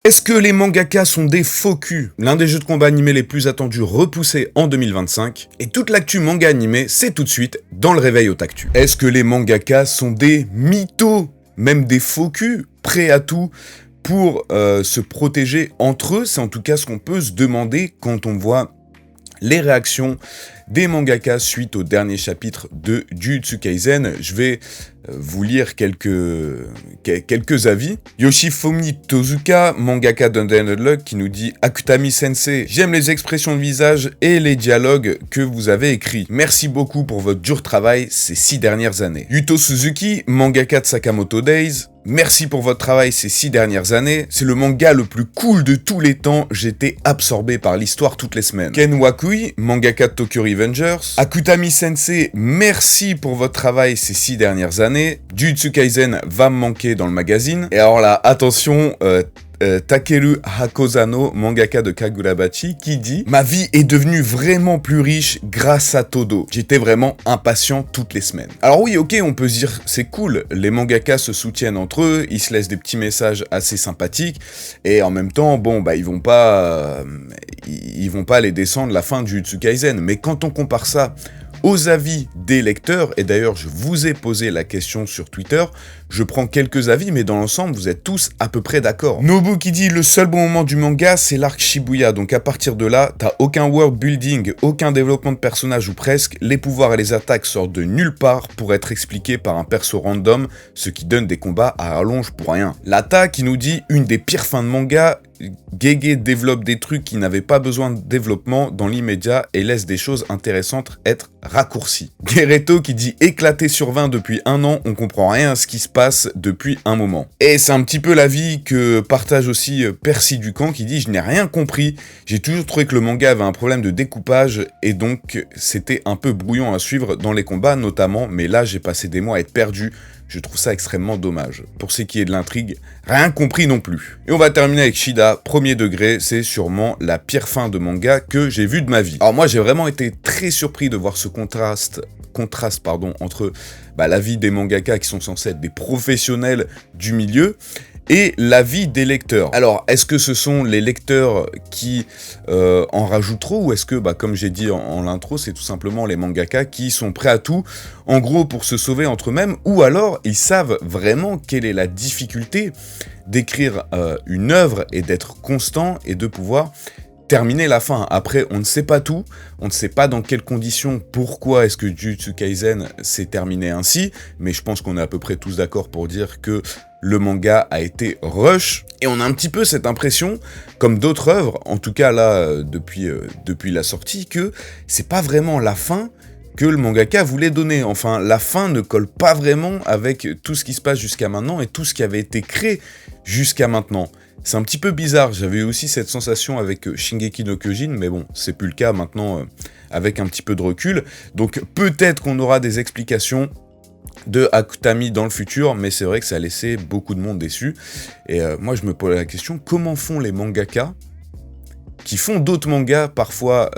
Est-ce que les mangakas sont des faux culs? L'un des jeux de combat animés les plus attendus repoussé en 2025. Et toute l'actu manga animé, c'est tout de suite dans le réveil Otaktu. Est-ce que les mangakas sont des mythos? Même des faux culs? Prêts à tout pour se protéger entre eux? C'est en tout cas ce qu'on peut se demander quand on voit les réactions des mangakas suite au dernier chapitre de Jujutsu Kaisen. Je vais vous lire quelques avis. Yoshifumi Tozuka, mangaka d'Undead Luck, qui nous dit « Akutami Sensei, j'aime les expressions de visage et les dialogues que vous avez écrits. Merci beaucoup pour votre dur travail ces 6 dernières années. » Yuto Suzuki, mangaka de Sakamoto Days, merci pour votre travail ces 6 dernières années. C'est le manga le plus cool de tous les temps. J'étais absorbé par l'histoire toutes les semaines. Ken Wakui, mangaka de Tokyo Revengers. Akutami Sensei, merci pour votre travail ces 6 dernières années. Jujutsu Kaisen va me manquer dans le magazine. Et alors là, attention, Takeru Hakozano, mangaka de Kagurabachi, qui dit « Ma vie est devenue vraiment plus riche grâce à Todo. J'étais vraiment impatient toutes les semaines. » Alors oui, ok, on peut se dire c'est cool, les mangakas se soutiennent entre eux, ils se laissent des petits messages assez sympathiques, et en même temps, bon, bah ils vont pas aller descendre la fin de Jujutsu Kaisen. Mais quand on compare ça aux avis des lecteurs, et d'ailleurs je vous ai posé la question sur Twitter, je prends quelques avis, mais dans l'ensemble, vous êtes tous à peu près d'accord. Nobu qui dit « Le seul bon moment du manga, c'est l'arc Shibuya, donc à partir de là, t'as aucun world building, aucun développement de personnage ou presque, les pouvoirs et les attaques sortent de nulle part pour être expliqués par un perso random, ce qui donne des combats à rallonge pour rien. » Lata qui nous dit « Une des pires fins de manga, Gege développe des trucs qui n'avaient pas besoin de développement dans l'immédiat et laisse des choses intéressantes être raccourcies. » Gereto qui dit « Éclaté sur 20 depuis 1 an, on comprend rien à ce qui se passe depuis un moment. » Et c'est un petit peu l'avis que partage aussi Percy Ducamp qui dit « Je n'ai rien compris, j'ai toujours trouvé que le manga avait un problème de découpage et donc c'était un peu brouillon à suivre dans les combats notamment, mais là j'ai passé des mois à être perdu. Je trouve ça extrêmement dommage. Pour ce qui est de l'intrigue, rien compris non plus. » Et on va terminer avec Shida, premier degré, c'est sûrement la pire fin de manga que j'ai vue de ma vie. Alors moi j'ai vraiment été très surpris de voir ce contraste entre l'avis des mangakas qui sont censés être des professionnels du milieu et l'avis des lecteurs. Alors, est-ce que ce sont les lecteurs qui en rajoutent trop, ou est-ce que, comme j'ai dit en l'intro, c'est tout simplement les mangakas qui sont prêts à tout, en gros, pour se sauver entre eux-mêmes, ou alors ils savent vraiment quelle est la difficulté d'écrire une œuvre et d'être constant et de pouvoir terminer la fin. Après, on ne sait pas tout, on ne sait pas dans quelles conditions, pourquoi est-ce que Jujutsu Kaisen s'est terminé ainsi, mais je pense qu'on est à peu près tous d'accord pour dire que le manga a été rush, et on a un petit peu cette impression, comme d'autres œuvres, en tout cas là, depuis la sortie, que c'est pas vraiment la fin que le mangaka voulait donner. Enfin, la fin ne colle pas vraiment avec tout ce qui se passe jusqu'à maintenant, et tout ce qui avait été créé jusqu'à maintenant. C'est un petit peu bizarre, j'avais aussi cette sensation avec Shingeki no Kyojin, mais bon, c'est plus le cas maintenant avec un petit peu de recul. Donc peut-être qu'on aura des explications de Akutami dans le futur, mais c'est vrai que ça a laissé beaucoup de monde déçu. Et moi je me pose la question, comment font les mangakas qui font d'autres mangas parfois,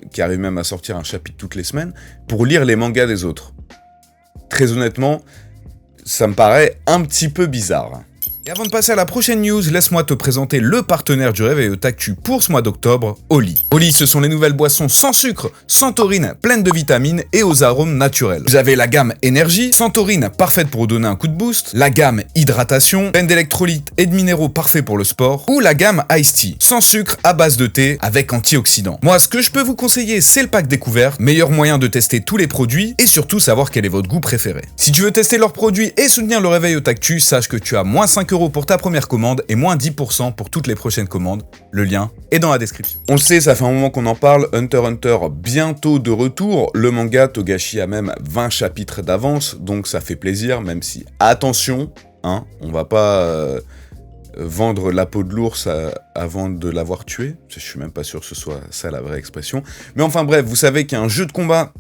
qui arrivent même à sortir un chapitre toutes les semaines, pour lire les mangas des autres? Très honnêtement, ça me paraît un petit peu bizarre. Et avant de passer à la prochaine news, laisse-moi te présenter le partenaire du Réveil Otaktu pour ce mois d'octobre, Oli. Oli, ce sont les nouvelles boissons sans sucre, sans taurine, pleines de vitamines et aux arômes naturels. Vous avez la gamme énergie, sans taurine, parfaite pour donner un coup de boost, la gamme hydratation, pleine d'électrolytes et de minéraux, parfait pour le sport, ou la gamme Ice Tea, sans sucre, à base de thé, avec antioxydants. Moi, ce que je peux vous conseiller, c'est le pack découverte, meilleur moyen de tester tous les produits et surtout savoir quel est votre goût préféré. Si tu veux tester leurs produits et soutenir le Réveil Otaktu, sache que tu as moins 5 € pour ta première commande et moins 10% pour toutes les prochaines commandes. Le lien est dans la description. On le sait, ça fait un moment qu'on en parle, Hunter x Hunter bientôt de retour. Le manga, Togashi a même 20 chapitres d'avance, donc ça fait plaisir, même si, attention, on va pas vendre la peau de l'ours avant de l'avoir tué. Je suis même pas sûr que ce soit ça la vraie expression. Mais enfin bref, vous savez qu'il y a un jeu de combat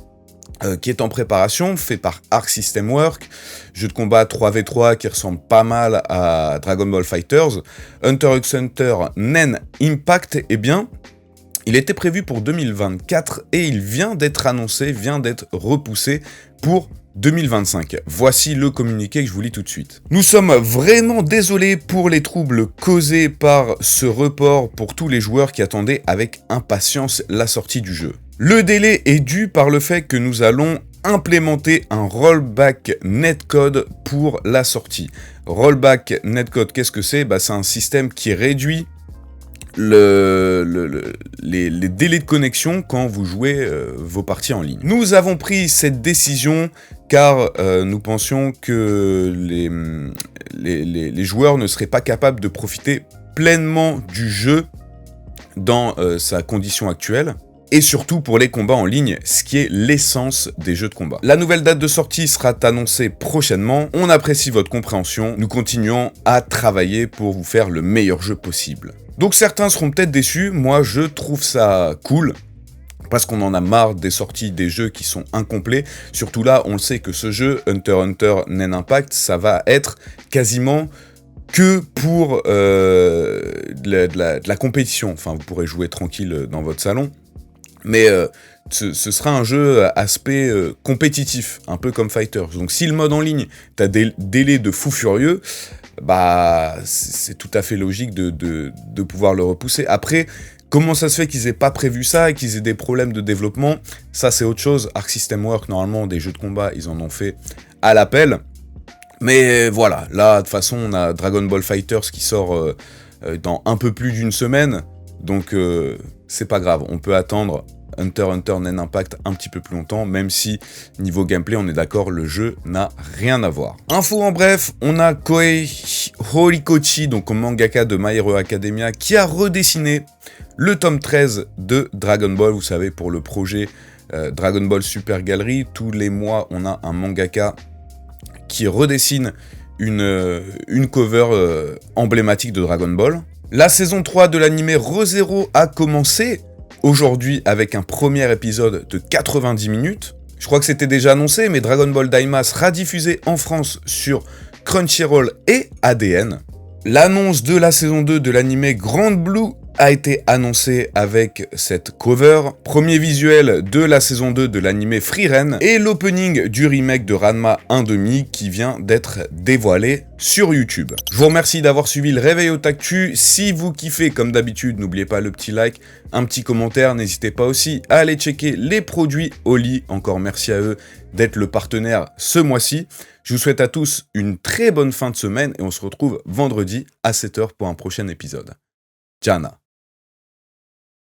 qui est en préparation, fait par Arc System Works, jeu de combat 3v3 qui ressemble pas mal à Dragon Ball FighterZ, Hunter x Hunter Nen Impact, eh bien, il était prévu pour 2024 et il vient d'être annoncé, vient d'être repoussé pour 2025. Voici le communiqué que je vous lis tout de suite. Nous sommes vraiment désolés pour les troubles causés par ce report pour tous les joueurs qui attendaient avec impatience la sortie du jeu. Le délai est dû par le fait que nous allons implémenter un rollback netcode pour la sortie. Rollback netcode, qu'est-ce que c'est ? C'est un système qui réduit les délais de connexion quand vous jouez vos parties en ligne. Nous avons pris cette décision car nous pensions que les joueurs ne seraient pas capables de profiter pleinement du jeu dans sa condition actuelle. Et surtout pour les combats en ligne, ce qui est l'essence des jeux de combat. La nouvelle date de sortie sera annoncée prochainement. On apprécie votre compréhension. Nous continuons à travailler pour vous faire le meilleur jeu possible. Donc certains seront peut-être déçus. Moi, je trouve ça cool. Parce qu'on en a marre des sorties des jeux qui sont incomplets. Surtout là, on le sait que ce jeu, Hunter x Hunter Nen Impact, ça va être quasiment que pour de la compétition. Enfin, vous pourrez jouer tranquille dans votre salon. Mais ce sera un jeu à aspect compétitif, un peu comme Fighters. Donc si le mode en ligne, t'as des délais de fou furieux, c'est tout à fait logique de pouvoir le repousser. Après, comment ça se fait qu'ils aient pas prévu ça et qu'ils aient des problèmes de développement ? Ça c'est autre chose. Arc System Works, normalement, des jeux de combat, ils en ont fait à l'appel. Mais voilà, là, de toute façon, on a Dragon Ball FighterZ qui sort dans un peu plus d'une semaine. Donc c'est pas grave, on peut attendre Hunter x Hunter Nen Impact un petit peu plus longtemps, même si niveau gameplay on est d'accord, le jeu n'a rien à voir. Info en bref, on a Kohei Horikoshi, donc mangaka de My Hero Academia, qui a redessiné le tome 13 de Dragon Ball, vous savez, pour le projet Dragon Ball Super Gallery. Tous les mois on a un mangaka qui redessine une cover emblématique de Dragon Ball. La saison 3 de l'anime Re:Zero a commencé aujourd'hui avec un premier épisode de 90 minutes. Je crois que c'était déjà annoncé, mais Dragon Ball Daima sera diffusé en France sur Crunchyroll et ADN. L'annonce de la saison 2 de l'anime Grand Blue a été annoncée avec cette cover, premier visuel de la saison 2 de l'anime Frieren, et l'opening du remake de Ranma 1/2 qui vient d'être dévoilé sur YouTube. Je vous remercie d'avoir suivi le Réveil Otaktu. Si vous kiffez, comme d'habitude, n'oubliez pas le petit like, un petit commentaire, n'hésitez pas aussi à aller checker les produits Oli, encore merci à eux d'être le partenaire ce mois-ci. Je vous souhaite à tous une très bonne fin de semaine et on se retrouve vendredi à 7h pour un prochain épisode. Jana.